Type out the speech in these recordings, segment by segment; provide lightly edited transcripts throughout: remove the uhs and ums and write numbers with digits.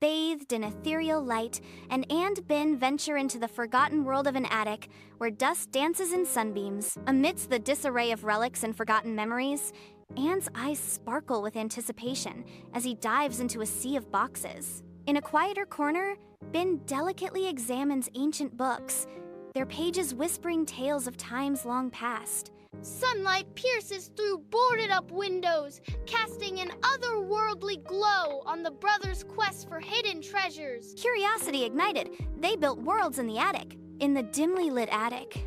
Bathed in ethereal light, Anne and Ben venture into the forgotten world of an attic where dust dances in sunbeams. Amidst the disarray of relics and forgotten memories, Anne's eyes sparkle with anticipation as he dives into a sea of boxes. In a quieter corner, Ben delicately examines ancient books, their pages whispering tales of times long past. Sunlight pierces through boarded-up windows, casting an otherworldly glow on the brothers' quest for hidden treasures. Curiosity ignited, they built worlds in the attic. In the dimly lit attic,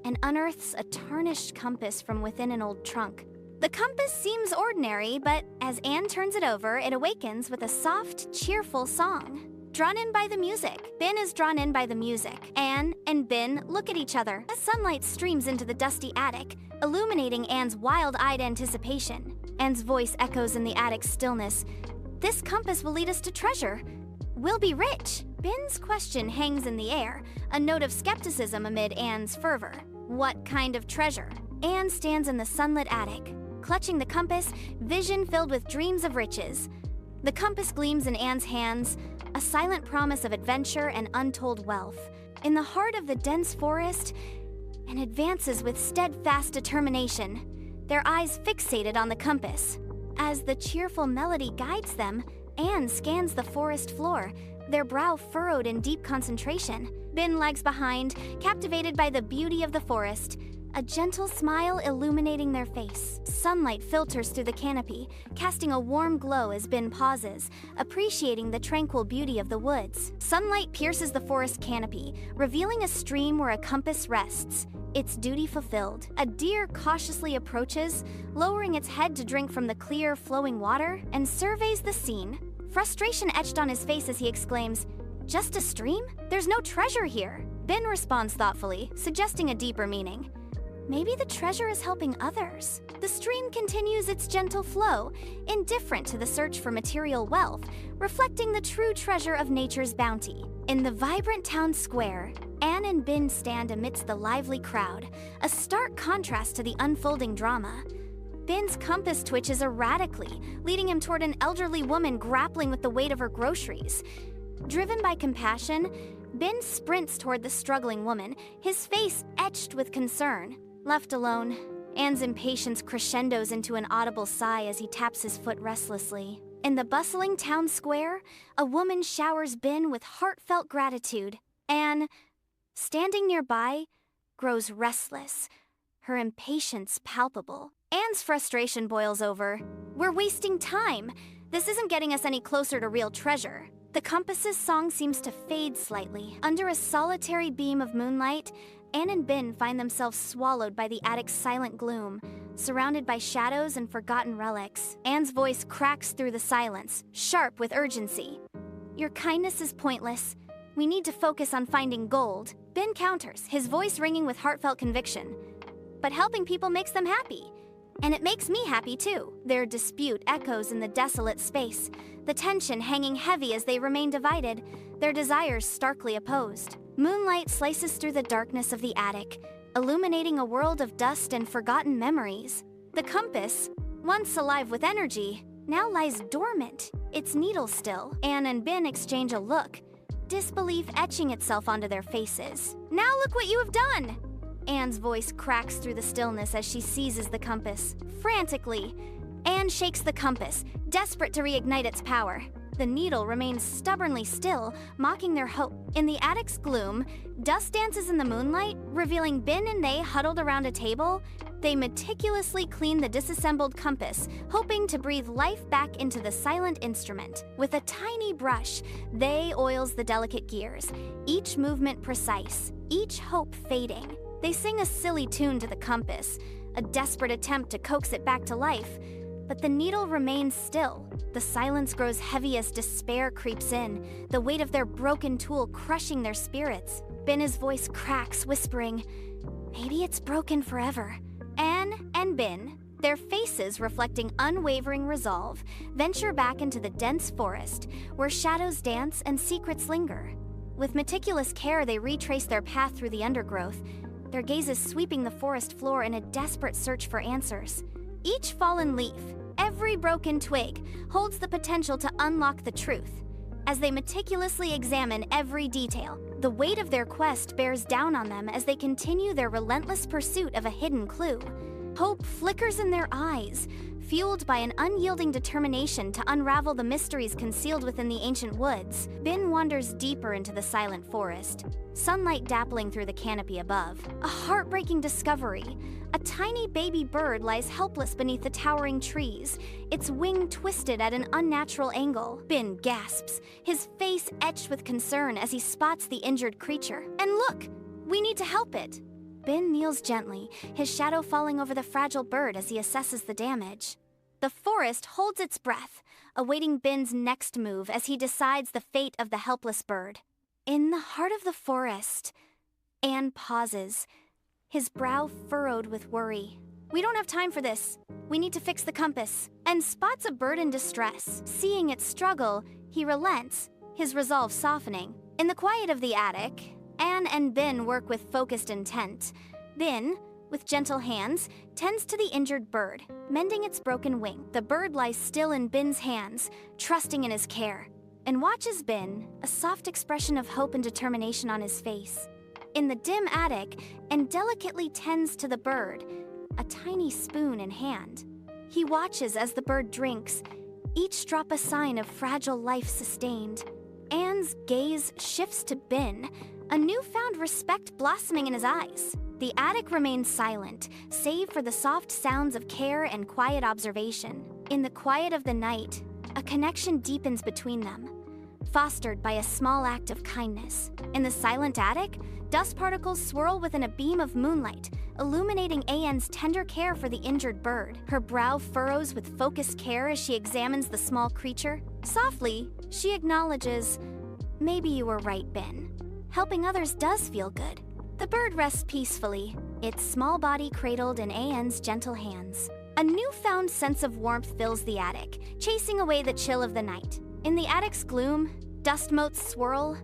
Anne unearths a tarnished compass from within an old trunk. The compass seems ordinary, but as Anne turns it over, it awakens with a soft, cheerful song. Drawn in by the music. Ben is drawn in by the music. Anne and Ben look at each other as sunlight streams into the dusty attic, illuminating Anne's wild-eyed anticipation. Anne's voice echoes in the attic's stillness. This compass will lead us to treasure. We'll be rich. Ben's question hangs in the air, a note of skepticism amid Anne's fervor. What kind of treasure? Anne stands in the sunlit attic, clutching the compass, vision filled with dreams of riches. The compass gleams in Anne's hands, a silent promise of adventure and untold wealth. In the heart of the dense forest, Anne advances with steadfast determination, their eyes fixated on the compass. As the cheerful melody guides them, Anne scans the forest floor, their brow furrowed in deep concentration. Ben lags behind, captivated by the beauty of the forest, a gentle smile illuminating their face. Sunlight filters through the canopy, casting a warm glow as Ben pauses, appreciating the tranquil beauty of the woods. Sunlight pierces the forest canopy, revealing a stream where a compass rests, its duty fulfilled. A deer cautiously approaches, lowering its head to drink from the clear, flowing water, and surveys the scene. Frustration etched on his face as he exclaims, "Just a stream? There's no treasure here." Ben responds thoughtfully, suggesting a deeper meaning. Maybe the treasure is helping others. The stream continues its gentle flow, indifferent to the search for material wealth, reflecting the true treasure of nature's bounty. In the vibrant town square, Anne and Ben stand amidst the lively crowd, a stark contrast to the unfolding drama. Ben's compass twitches erratically, leading him toward an elderly woman grappling with the weight of her groceries. Driven by compassion, Ben sprints toward the struggling woman, his face etched with concern. Left alone, Anne's impatience crescendos into an audible sigh as he taps his foot restlessly. In the bustling town square, a woman showers Ben with heartfelt gratitude. Anne, standing nearby, grows restless, her impatience palpable. Anne's frustration boils over. We're wasting time. This isn't getting us any closer to real treasure. The compass's song seems to fade slightly. Under a solitary beam of moonlight, Anne and Ben find themselves swallowed by the attic's silent gloom, surrounded by shadows and forgotten relics. Anne's voice cracks through the silence, sharp with urgency. Your kindness is pointless. We need to focus on finding gold. Ben counters, his voice ringing with heartfelt conviction. But helping people makes them happy. And it makes me happy too. Their dispute echoes in the desolate space, the tension hanging heavy as they remain divided, their desires starkly opposed. Moonlight slices through the darkness of the attic, illuminating a world of dust and forgotten memories. The compass, once alive with energy, now lies dormant, its needle still. Anne and Ben exchange a look, disbelief etching itself onto their faces. Now look what you have done! Anne's voice cracks through the stillness as she seizes the compass. Frantically, Anne shakes the compass, desperate to reignite its power. The needle remains stubbornly still, mocking their hope. In the attic's gloom, dust dances in the moonlight, revealing Ben and they huddled around a table. They meticulously clean the disassembled compass, hoping to breathe life back into the silent instrument. With a tiny brush, they oils the delicate gears, each movement precise, each hope fading. They sing a silly tune to the compass, a desperate attempt to coax it back to life. But the needle remains still. The silence grows heavy as despair creeps in, the weight of their broken tool crushing their spirits. Ben's voice cracks, whispering, "Maybe it's broken forever." Anne and Ben, their faces reflecting unwavering resolve, venture back into the dense forest, where shadows dance and secrets linger. With meticulous care, they retrace their path through the undergrowth, their gazes sweeping the forest floor in a desperate search for answers. Each fallen leaf, every broken twig, holds the potential to unlock the truth. as they meticulously examine every detail. The weight of their quest bears down on them as they continue their relentless pursuit of a hidden clue. Hope flickers in their eyes, fueled by an unyielding determination to unravel the mysteries concealed within the ancient woods. Ben wanders deeper into the silent forest, sunlight dappling through the canopy above. A heartbreaking discovery. A tiny baby bird lies helpless beneath the towering trees, its wing twisted at an unnatural angle. Ben gasps, his face etched with concern as he spots the injured creature. And look! We need to help it! Ben kneels gently, his shadow falling over the fragile bird as he assesses the damage. The forest holds its breath, awaiting Ben's next move as he decides the fate of the helpless bird. In the heart of the forest, Anne pauses, his brow furrowed with worry. We don't have time for this. We need to fix the compass. And spots a bird in distress. Seeing it struggle, he relents, his resolve softening. In the quiet of the attic, Anne and Ben work with focused intent. Ben, with gentle hands, tends to the injured bird, mending its broken wing. The bird lies still in Ben's hands, trusting in his care, and watches Ben, a soft expression of hope and determination on his face. In the dim attic, Anne delicately tends to the bird, a tiny spoon in hand. He watches as the bird drinks, each drop a sign of fragile life sustained. Anne's gaze shifts to Ben, a newfound respect blossoming in his eyes. The attic remains silent, save for the soft sounds of care and quiet observation. In the quiet of the night, a connection deepens between them, fostered by a small act of kindness. In the silent attic, dust particles swirl within a beam of moonlight, illuminating Anne's tender care for the injured bird. Her brow furrows with focused care as she examines the small creature. Softly, she acknowledges, "Maybe you were right, Ben. Helping others does feel good." The bird rests peacefully, its small body cradled in Anne's gentle hands. A newfound sense of warmth fills the attic, chasing away the chill of the night. In the attic's gloom, dust motes swirl,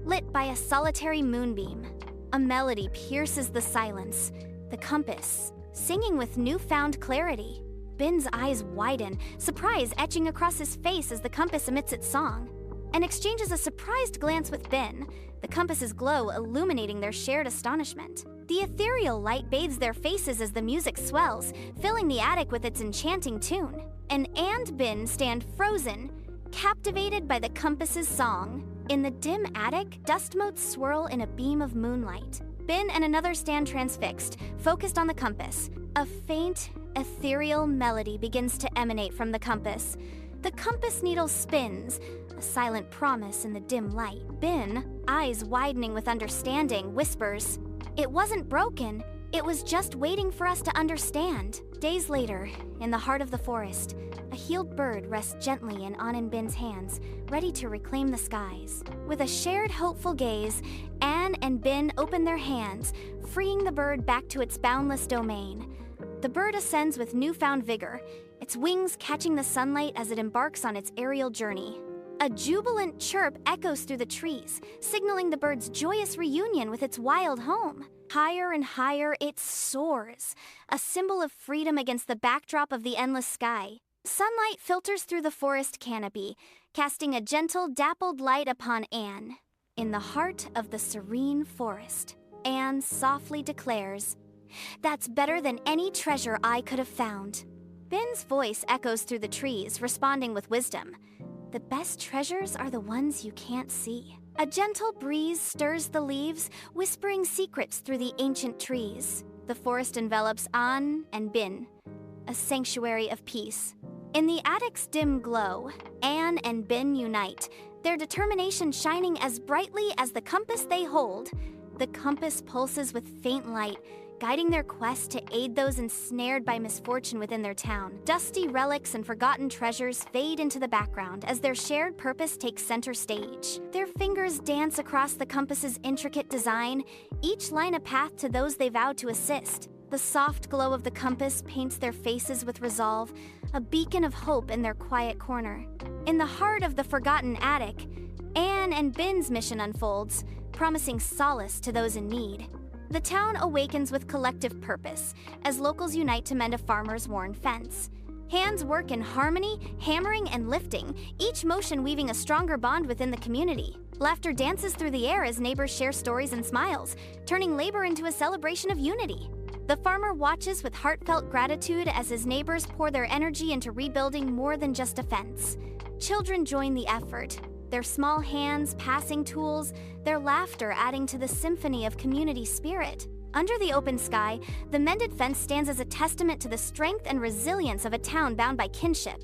lit by a solitary moonbeam. A melody pierces the silence, the compass, singing with newfound clarity. Ben's eyes widen, surprise etching across his face as the compass emits its song, and exchanges a surprised glance with Ben, the compass's glow illuminating their shared astonishment. The ethereal light bathes their faces as the music swells, filling the attic with its enchanting tune. Anne and Ben stand frozen, captivated by the compass's song. In the dim attic, dust motes swirl in a beam of moonlight. Ben and another stand transfixed, focused on the compass. A faint, ethereal melody begins to emanate from the compass. The compass needle spins, a silent promise in the dim light. Ben, eyes widening with understanding, whispers, "It wasn't broken. It was just waiting for us to understand." Days later, in the heart of the forest, a healed bird rests gently in Anne and Ben's hands, ready to reclaim the skies. With a shared hopeful gaze, Anne and Ben open their hands, freeing the bird back to its boundless domain. The bird ascends with newfound vigor, its wings catching the sunlight as it embarks on its aerial journey. A jubilant chirp echoes through the trees, signaling the bird's joyous reunion with its wild home. Higher and higher it soars, a symbol of freedom against the backdrop of the endless sky. Sunlight filters through the forest canopy, casting a gentle, dappled light upon Anne. In the heart of the serene forest, Anne softly declares, "That's better than any treasure I could have found." Ben's voice echoes through the trees, responding with wisdom. "The best treasures are the ones you can't see." A gentle breeze stirs the leaves, whispering secrets through the ancient trees. The forest envelops Anne and Ben, a sanctuary of peace. In the attic's dim glow, Anne and Ben unite, their determination shining as brightly as the compass they hold. The compass pulses with faint light, guiding their quest to aid those ensnared by misfortune within their town. Dusty relics and forgotten treasures fade into the background as their shared purpose takes center stage. Their fingers dance across the compass's intricate design, each line a path to those they vowed to assist. The soft glow of the compass paints their faces with resolve, a beacon of hope in their quiet corner. In the heart of the forgotten attic, Anne and Ben's mission unfolds, promising solace to those in need. The town awakens with collective purpose as locals unite to mend a farmer's worn fence. Hands work in harmony, hammering and lifting, each motion weaving a stronger bond within the community. Laughter dances through the air as neighbors share stories and smiles, turning labor into a celebration of unity. The farmer watches with heartfelt gratitude as his neighbors pour their energy into rebuilding more than just a fence. Children join the effort, their small hands passing tools, their laughter adding to the symphony of community spirit. Under the open sky, the mended fence stands as a testament to the strength and resilience of a town bound by kinship.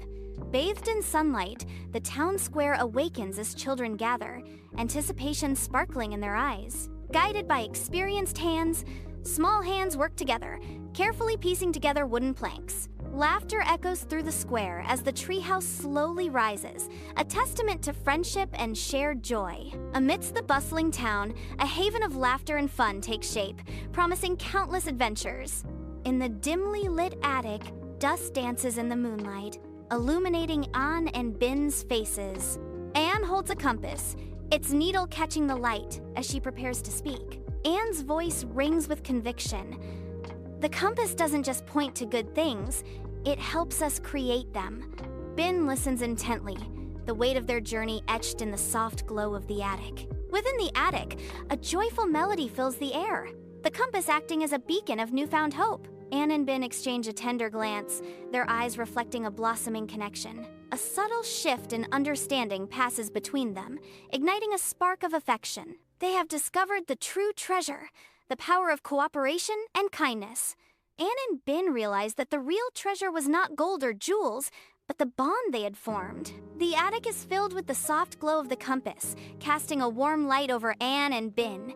Bathed in sunlight, the town square awakens as children gather, anticipation sparkling in their eyes. Guided by experienced hands, small hands work together, carefully piecing together wooden planks. Laughter echoes through the square as the treehouse slowly rises, a testament to friendship and shared joy. Amidst the bustling town, a haven of laughter and fun takes shape, promising countless adventures. In the dimly lit attic, dust dances in the moonlight, illuminating Anne and Bin's faces. Anne holds a compass, its needle catching the light as she prepares to speak. Anne's voice rings with conviction. The compass doesn't just point to good things, it helps us create them. Bin listens intently, the weight of their journey etched in the soft glow of the attic. Within the attic, a joyful melody fills the air, the compass acting as a beacon of newfound hope. Anne and Bin exchange a tender glance, their eyes reflecting a blossoming connection. A subtle shift in understanding passes between them, igniting a spark of affection. They have discovered the true treasure, the power of cooperation and kindness. Anne and Bin realized that the real treasure was not gold or jewels, but the bond they had formed. The attic is filled with the soft glow of the compass, casting a warm light over Anne and Bin,